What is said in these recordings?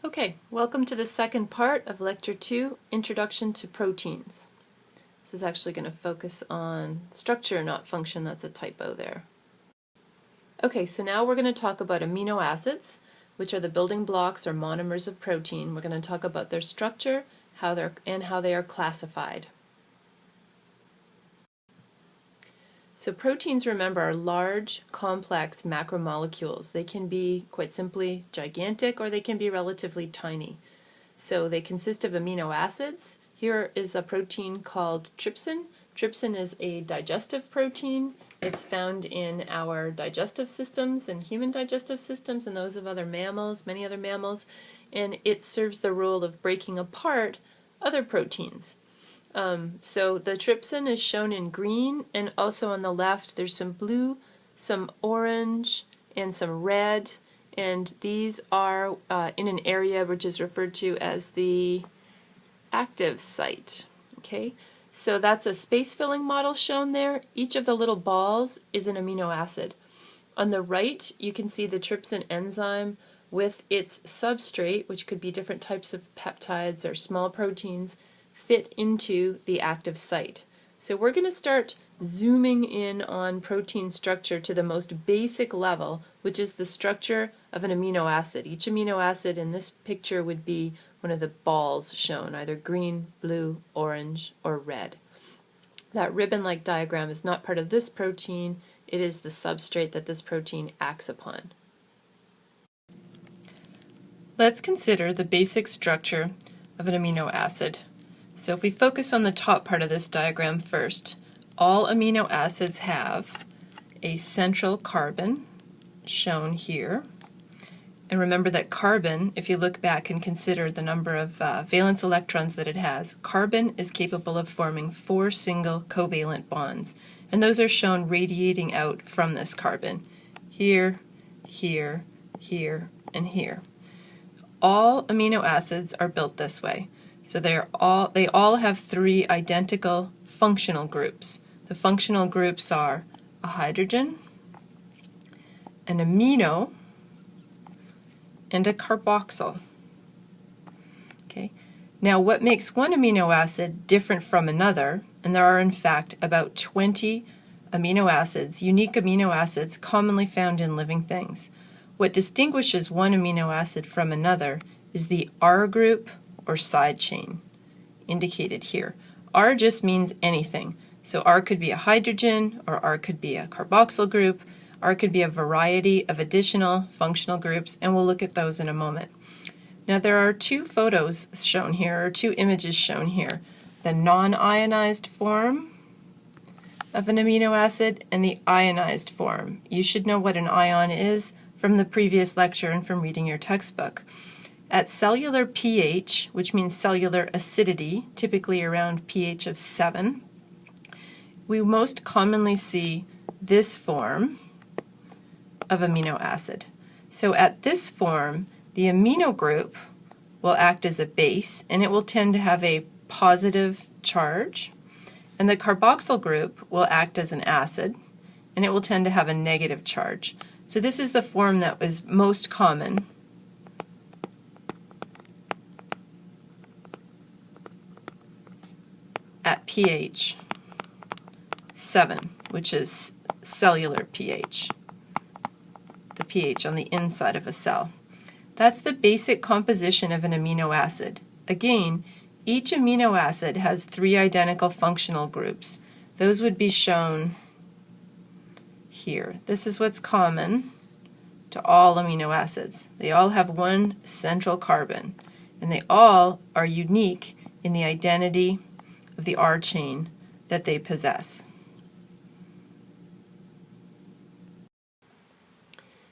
Okay, welcome to the second part of Lecture 2, Introduction to Proteins. This is actually going to focus on structure, not function. That's a typo there. Okay, so now we're going to talk about amino acids, which are the building blocks or monomers of protein. We're going to talk about their structure, how they are classified. So proteins, remember, are large, complex macromolecules. They can be, quite simply, gigantic, or they can be relatively tiny. So they consist of amino acids. Here is a protein called trypsin. Trypsin is a digestive protein. It's found in our digestive systems and human digestive systems and those of other mammals, many other mammals, and it serves the role of breaking apart other proteins. So the trypsin is shown in green, and also on the left there's some blue, some orange, and some red, and these are in an area which is referred to as the active site. Okay, so that's a space-filling model shown there. Each of the little balls is an amino acid. On the right you can see the trypsin enzyme with its substrate, which could be different types of peptides or small proteins, fit into the active site. So we're going to start zooming in on protein structure to the most basic level, which is the structure of an amino acid. Each amino acid in this picture would be one of the balls shown, either green, blue, orange, or red. That ribbon-like diagram is not part of this protein. It is the substrate that this protein acts upon. Let's consider the basic structure of an amino acid. So if we focus on the top part of this diagram first, all amino acids have a central carbon, shown here. And remember that carbon, if you look back and consider the number of valence electrons that it has, carbon is capable of forming 4 single covalent bonds. And those are shown radiating out from this carbon, here, here, here, and here. All amino acids are built this way. So they all have 3 identical functional groups. The functional groups are a hydrogen, an amino, and a carboxyl. Okay. Now what makes one amino acid different from another, and there are in fact about 20 amino acids, unique amino acids commonly found in living things. What distinguishes one amino acid from another is the R group or side chain, indicated here. R just means anything. So R could be a hydrogen, or R could be a carboxyl group. R could be a variety of additional functional groups, and we'll look at those in a moment. Now there are 2 photos shown here, or 2 images shown here. The non-ionized form of an amino acid and the ionized form. You should know what an ion is from the previous lecture and from reading your textbook. At cellular pH, which means cellular acidity, typically around pH of 7, we most commonly see this form of amino acid. So at this form, the amino group will act as a base, and it will tend to have a positive charge, and the carboxyl group will act as an acid, and it will tend to have a negative charge. So this is the form that was most common at pH 7, which is cellular pH, the pH on the inside of a cell. That's the basic composition of an amino acid. Again, each amino acid has 3 identical functional groups. Those would be shown here. This is what's common to all amino acids. They all have 1 central carbon, and they all are unique in the identity of the R chain that they possess.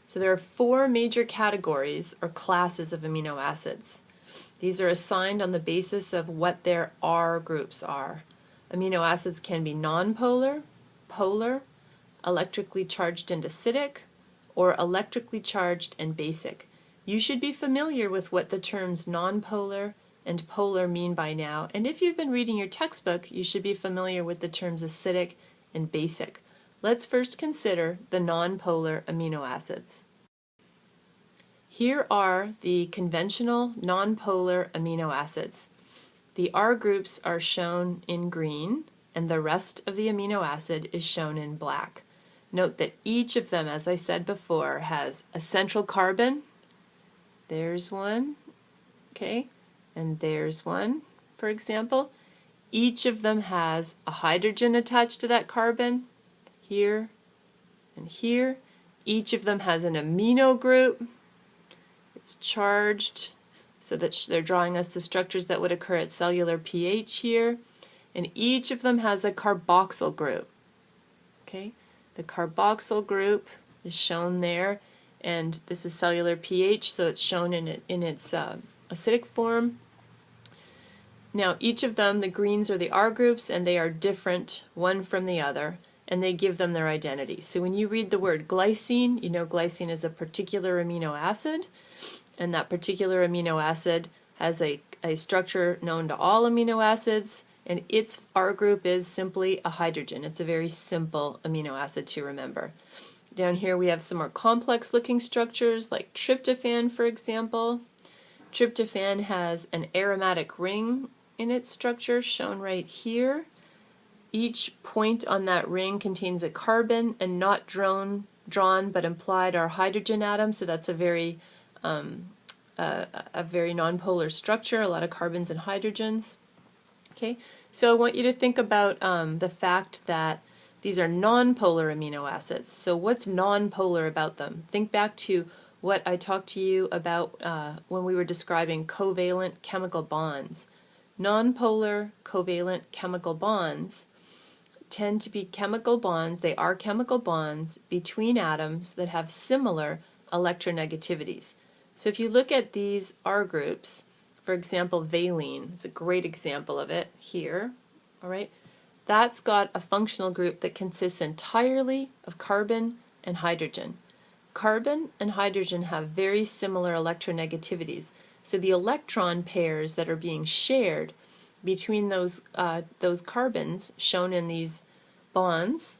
So there are 4 major categories or classes of amino acids. These are assigned on the basis of what their R groups are. Amino acids can be nonpolar, polar, electrically charged and acidic, or electrically charged and basic. You should be familiar with what the terms nonpolar and polar mean by now, and if you've been reading your textbook, you should be familiar with the terms acidic and basic. Let's first consider the nonpolar amino acids. Here are the conventional nonpolar amino acids. The R groups are shown in green, and the rest of the amino acid is shown in black. Note that each of them, as I said before, has a central carbon. There's one, okay, and there's one, for example. Each of them has a hydrogen attached to that carbon, here and here. Each of them has an amino group. It's charged, so that they're drawing us the structures that would occur at cellular pH here. And each of them has a carboxyl group. Okay, the carboxyl group is shown there, and this is cellular pH, so it's shown in its acidic form. Now each of them, the greens are the R groups, and they are different one from the other, and they give them their identity. So when you read the word glycine, you know glycine is a particular amino acid, and that particular amino acid has a structure known to all amino acids, and its R group is simply a hydrogen. It's a very simple amino acid to remember. Down here we have some more complex looking structures like tryptophan, for example. Tryptophan has an aromatic ring in its structure shown right here. Each point on that ring contains a carbon, and not drawn but implied are hydrogen atoms, so that's a very nonpolar structure, a lot of carbons and hydrogens. Okay, so I want you to think about the fact that these are nonpolar amino acids. So what's nonpolar about them? Think back to what I talked to you about when we were describing covalent chemical bonds. Nonpolar covalent chemical bonds tend to be chemical bonds, they are chemical bonds between atoms that have similar electronegativities. So if you look at these R groups, for example, valine is a great example of it here, all right? That's got a functional group that consists entirely of carbon and hydrogen. Carbon and hydrogen have very similar electronegativities, so the electron pairs that are being shared between those carbons shown in these bonds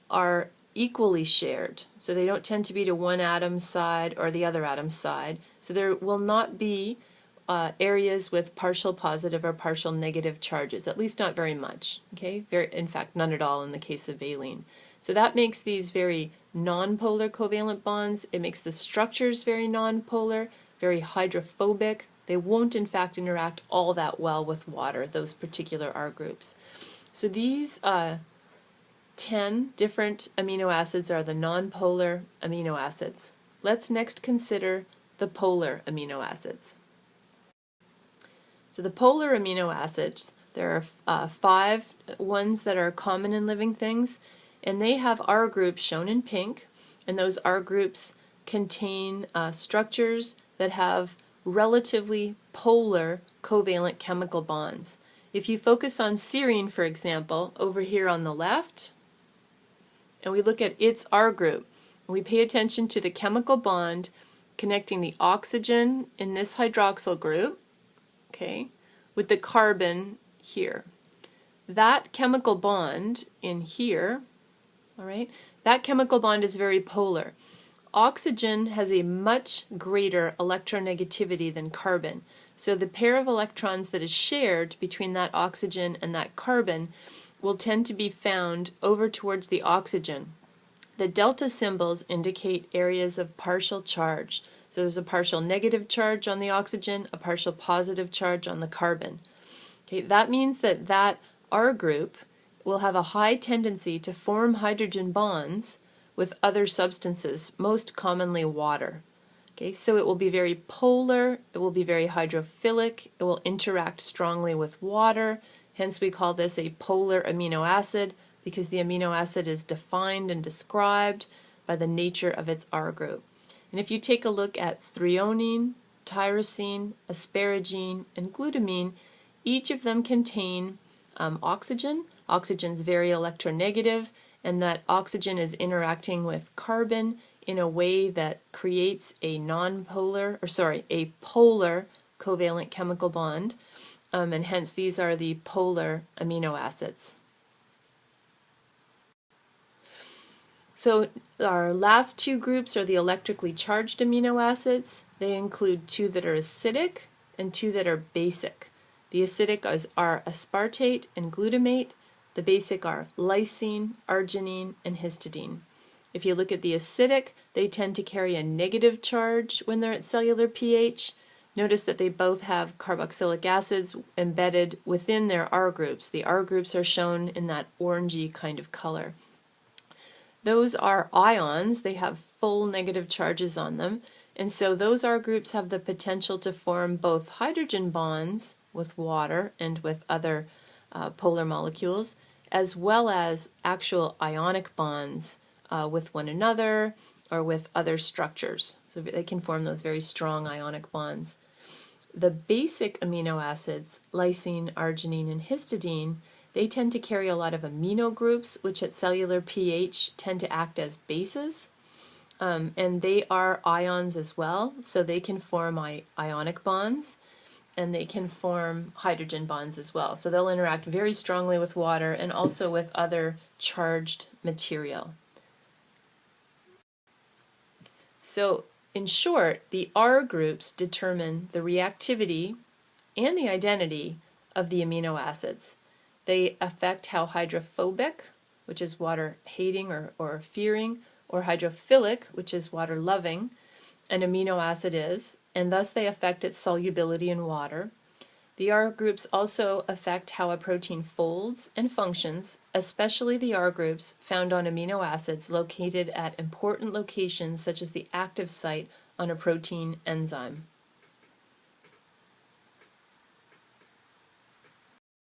are equally shared. So they don't tend to be to one atom's side or the other atom's side. So there will not be areas with partial positive or partial negative charges, at least not very much. Okay, in fact, none at all in the case of valine. So that makes these very nonpolar covalent bonds. It makes the structures very nonpolar, very hydrophobic. They won't, in fact, interact all that well with water, those particular R groups. So these 10 different amino acids are the nonpolar amino acids. Let's next consider the polar amino acids. So the polar amino acids, there are 5 ones that are common in living things, and they have R groups shown in pink, and those R groups contain structures that have relatively polar covalent chemical bonds. If you focus on serine, for example, over here on the left, and we look at its R group, and we pay attention to the chemical bond connecting the oxygen in this hydroxyl group, okay, with the carbon here. That chemical bond in here, all right, that chemical bond is very polar. Oxygen has a much greater electronegativity than carbon. So the pair of electrons that is shared between that oxygen and that carbon will tend to be found over towards the oxygen. The delta symbols indicate areas of partial charge. So there's a partial negative charge on the oxygen, a partial positive charge on the carbon. Okay, that means that that R group will have a high tendency to form hydrogen bonds with other substances, most commonly water. Okay, so it will be very polar, it will be very hydrophilic, it will interact strongly with water, hence we call this a polar amino acid because the amino acid is defined and described by the nature of its R group. And if you take a look at threonine, tyrosine, asparagine, and glutamine, each of them contain oxygen. Oxygen's very electronegative, and that oxygen is interacting with carbon in a way that creates a a polar covalent chemical bond, and hence these are the polar amino acids. So our last two groups are the electrically charged amino acids. They include two that are acidic and two that are basic. The acidic are aspartate and glutamate. The basic are lysine, arginine, and histidine. If you look at the acidic, they tend to carry a negative charge when they're at cellular pH. Notice that they both have carboxylic acids embedded within their R groups. The R groups are shown in that orangey kind of color. Those are ions. They have full negative charges on them. And so those R groups have the potential to form both hydrogen bonds with water and with other polar molecules, as well as actual ionic bonds with one another or with other structures. So they can form those very strong ionic bonds. The basic amino acids, lysine, arginine, and histidine, they tend to carry a lot of amino groups, which at cellular pH tend to act as bases. And they are ions as well, so they can form ionic bonds, and they can form hydrogen bonds as well. So they'll interact very strongly with water and also with other charged material. So in short, the R groups determine the reactivity and the identity of the amino acids. They affect how hydrophobic, which is water hating or fearing, or hydrophilic, which is water loving, an amino acid is, and thus they affect its solubility in water. The R groups also affect how a protein folds and functions, especially the R groups found on amino acids located at important locations such as the active site on a protein enzyme.